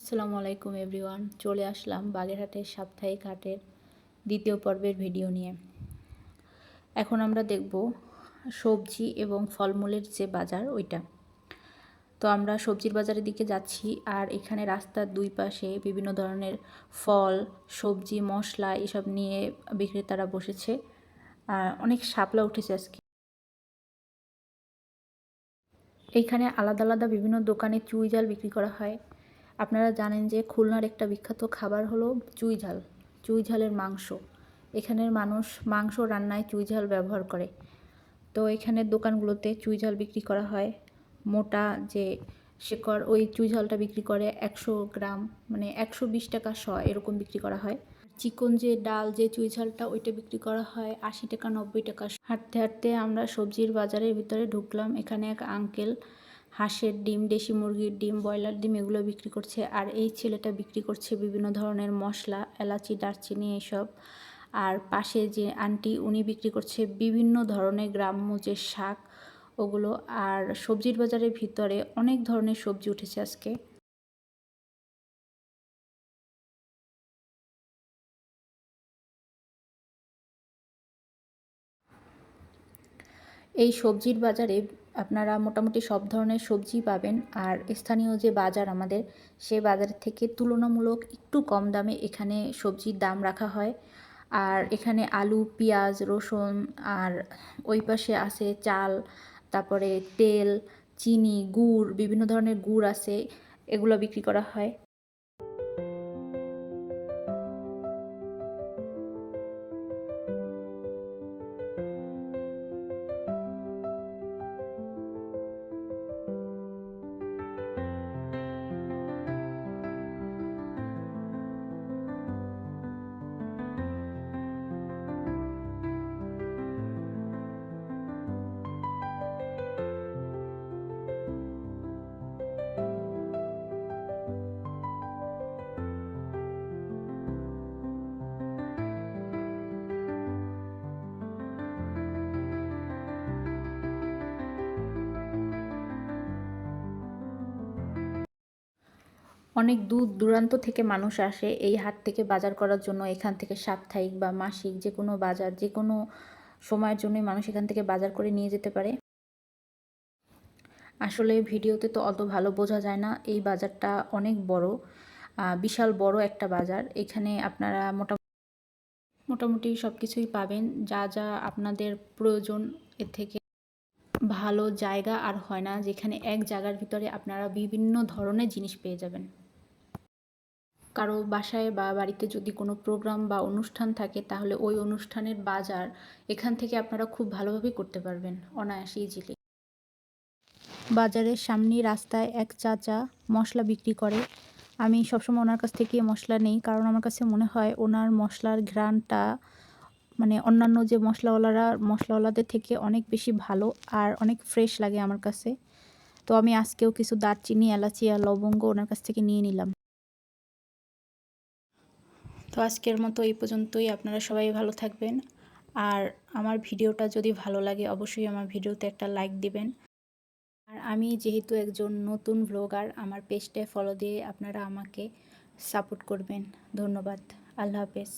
আসসালামু আলাইকুম এভরিওয়ান, চলে আসলাম বাগেরহাটের সাপ্তাহিক হাটের দ্বিতীয় পর্বের ভিডিও নিয়ে। এখন আমরা দেখব সবজি এবং ফলমূলের যে বাজার ওইটা। তো আমরা সবজির বাজারের দিকে যাচ্ছি, আর এখানে রাস্তার দুই পাশে বিভিন্ন ধরনের ফল, সবজি, মশলা এসব নিয়ে বিক্রেতারা বসেছে। অনেক শাপলা উঠেছে আজকে। এইখানে আলাদা আলাদা বিভিন্ন দোকানে চুই ঝাল বিক্রি করা হয়। আপনারা জানেন যে খুলনার একটা বিখ্যাত খাবার হলো চুই ঝাল, চুই ঝালের মাংস। এখানের মানুষ মাংস রান্নায় চুই ঝাল ব্যবহার করে। তো এখানের দোকানগুলোতে চুই ঝাল বিক্রি করা হয়। মোটা যে শেকড়, ওই চুই ঝালটা বিক্রি করে 100 গ্রাম, মানে 120 টাকা শ এরকম বিক্রি করা হয়। চিকন যে ডাল, যে চুই ঝালটা, ওইটা বিক্রি করা হয় 80 টাকা 90 টাকা। হাঁটতে হাঁটতে আমরা সবজির বাজারের ভিতরে ঢুকলাম। এখানে এক আঙ্কেল হাঁসের ডিম, দেশি মুরগির ডিম, ব্রয়লার ডিম এগুলো বিক্রি করছে। আর এই ছেলেটা বিক্রি করছে বিভিন্ন ধরনের মশলা, এলাচি, দারচিনি এইসব। আর পাশে যে আন্টি, উনি বিক্রি করছে বিভিন্ন ধরনের গ্রাম্য যে শাক ওগুলো। আর সবজির বাজারের ভিতরে অনেক ধরনের সবজি উঠেছে আজকে। এই সবজির বাজারে আপনারা মোটামুটি সব ধরনের সবজি পাবেন। আর স্থানীয় যে বাজার আমাদের, সে বাজার থেকে তুলনামূলক একটু কম দামে এখানে সবজির দাম রাখা হয়। আর এখানে আলু, পেঁয়াজ, রসুন, আর ওই পাশে আছে চাল, তারপরে তেল, চিনি, গুড়, বিভিন্ন ধরনের গুড় আছে, এগুলো বিক্রি করা হয়। অনেক দূর দূরান্ত থেকে মানুষ আসে এই হাট থেকে বাজার করার জন্য। এখান থেকে সাপ্তাহিক বা মাসিক যে কোনো বাজার, যে কোনো সময়ের জন্যই মানুষ এখান থেকে বাজার করে নিয়ে যেতে পারে। আসলে ভিডিওতে তো অত ভালো বোঝা যায় না। এই বাজারটা অনেক বড়, বিশাল বড় একটা বাজার। এখানে আপনারা মোটামুটি সব কিছুই পাবেন, যা যা আপনাদের প্রয়োজন। এর থেকে ভালো জায়গা আর হয় না, যেখানে এক জায়গার ভিতরে আপনারা বিভিন্ন ধরনের জিনিস পেয়ে যাবেন। কারো বাসায় বা বাড়িতে যদি কোনো প্রোগ্রাম বা অনুষ্ঠান থাকে, তাহলে ওই অনুষ্ঠানের বাজার এখান থেকে আপনারা খুব ভালোভাবে করতে পারবেন, অনায়াসে, ইজিলি। বাজারের সামনে রাস্তায় এক চাচা মশলা বিক্রি করে। আমি সবসময় ওনার কাছ থেকে মশলা নেই, কারণ আমার কাছে মনে হয় ওনার মশলার ঘ্রাণটা মানে অন্যান্য যে মশলাওয়ালাদের থেকে অনেক বেশি ভালো, আর অনেক ফ্রেশ লাগে আমার কাছে। তো আমি আজকেও কিছু দারচিনি, এলাচি আর লবঙ্গ ওনার কাছ থেকে নিয়ে নিলাম। তো আজকের মতো এই পর্যন্তই। আপনারা সবাই ভালো থাকবেন। আর আমার ভিডিওটা যদি ভালো লাগে, অবশ্যই আমার ভিডিওতে একটা লাইক দিবেন। আর আমি যেহেতু একজন নতুন ব্লগার, আমার পেজটায় ফলো দিয়ে আপনারা আমাকে সাপোর্ট করবেন। ধন্যবাদ। আল্লাহ হাফেজ।